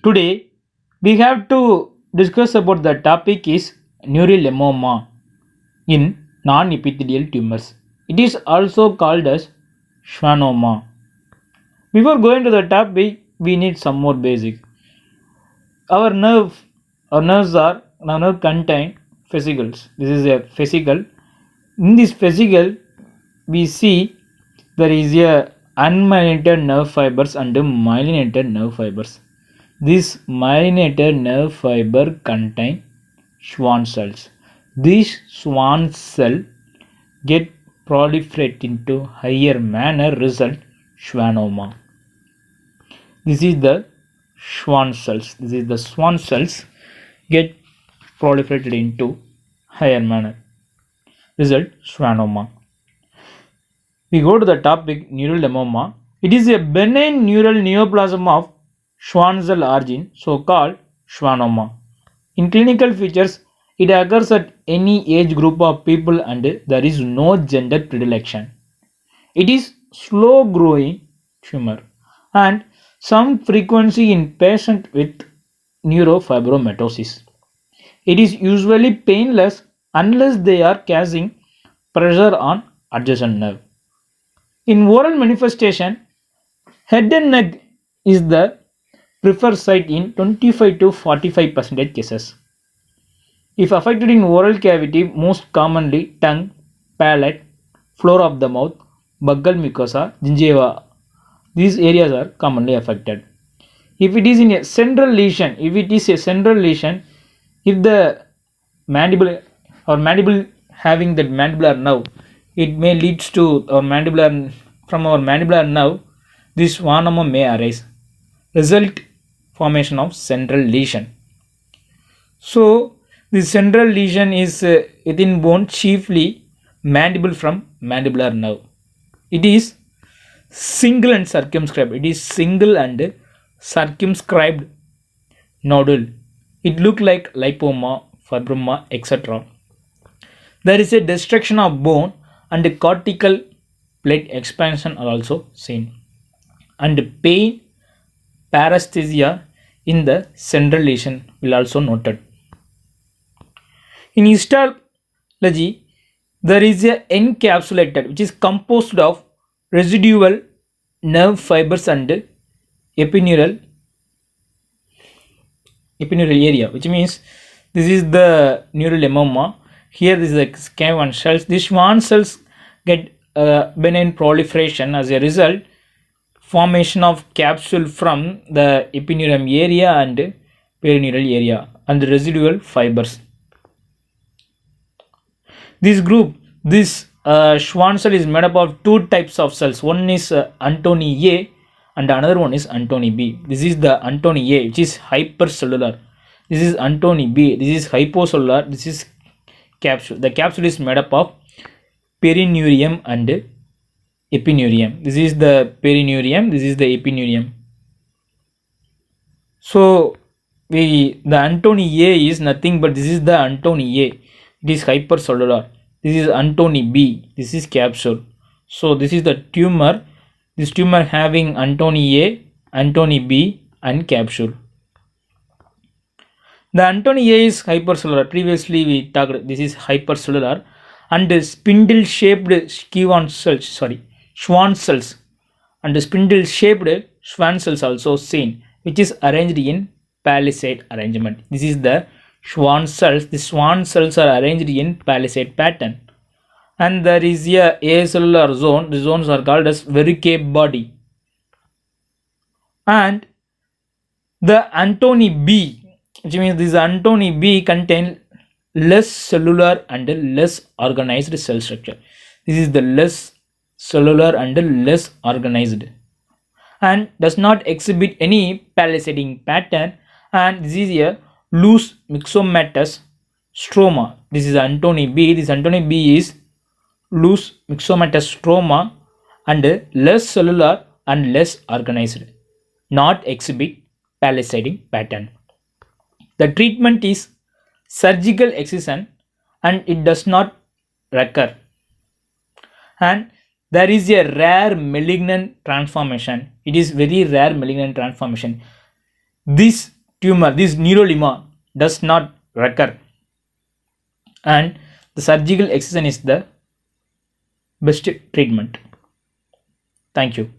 Today we have to discuss about the topic is neurolemoma in non-epithelial tumors. It is also called as schwannoma. Before going to the topic, we need some more basic. Our nerve, our nerves are our nerve contain vesicles. This is a vesicle. In this vesicle, we see there is a unmyelinated nerve fibers and myelinated nerve fibers. This myelinated nerve fiber contain Schwann cells. These Schwann cell get proliferate into higher manner result schwannoma. This is the Schwann cells. This is the Schwann cells get proliferated into higher manner. Result schwannoma. We go to the topic neurolemoma. It is a benign neural neoplasm of Schwann cell origin, so called schwannoma. In clinical features, it occurs at any age group of people and there is no gender predilection. It is slow growing tumor and some frequency in patients with neurofibromatosis. It is usually painless unless they are causing pressure on adjacent nerve. In oral manifestation, head and neck is the preferred site in 25 to 45% cases. If affected in oral cavity, most commonly tongue, palate, floor of the mouth, buccal mucosa, gingiva, these areas are commonly affected. If it is in a central lesion, if it is a central lesion, if the mandible or mandible having that mandibular nerve, it may leads to our mandibular from our mandibular nerve, this schwannoma may arise. Result formation of central lesion. So the central lesion is within bone, chiefly mandible from mandibular nerve. It is single and circumscribed. It is single and circumscribed nodule. It look like lipoma, fibroma, etc. There is a destruction of bone and cortical plate expansion are also seen. And pain, paresthesia in the central lesion will also noted. In histology, there is a encapsulated which is composed of residual nerve fibers and epineural area, which means this is the neurolemoma. Here this is the Schwann cells. These Schwann cells get benign proliferation. As a result, formation of capsule from the epineurium area and perineural area and the residual fibers. This Schwann cell is made up of two types of cells. One is Antony A and another one is Antony B. This is the Antony A, which is hypercellular. This is Antony B. This is hypocellular. This is capsule. The capsule is made up of perineurium and epineurium. This is the perineurium. This is the epineurium. So the Antony A is nothing but this is the Antony A. It is hypercellular. This is Antony B. This is capsule. So this is the tumor. This tumor having Antony A, Antony B and capsule. The Antony A is hypercellular. Previously we talked this is hypercellular and spindle shaped Schwann cells and spindle shaped Schwann cells also seen, which is arranged in palisade arrangement. This is the Schwann cells. The Schwann cells are arranged in palisade pattern. And there is a acellular zone. The zones are called as verrucate body. And the Antony B, which means this Antony B contain less cellular and less organized cell structure. This is the less cellular and less organized and does not exhibit any palisading pattern, and this is a loose myxomatous stroma. This is Antony B. This Antony B is loose myxomatous stroma and less cellular and less organized, not exhibit palisading pattern. The treatment is surgical excision and it does not recur. And there is a rare malignant transformation. It is very rare malignant transformation. This tumor, this neurolima, does not recur, and the surgical excision is the best treatment. Thank you.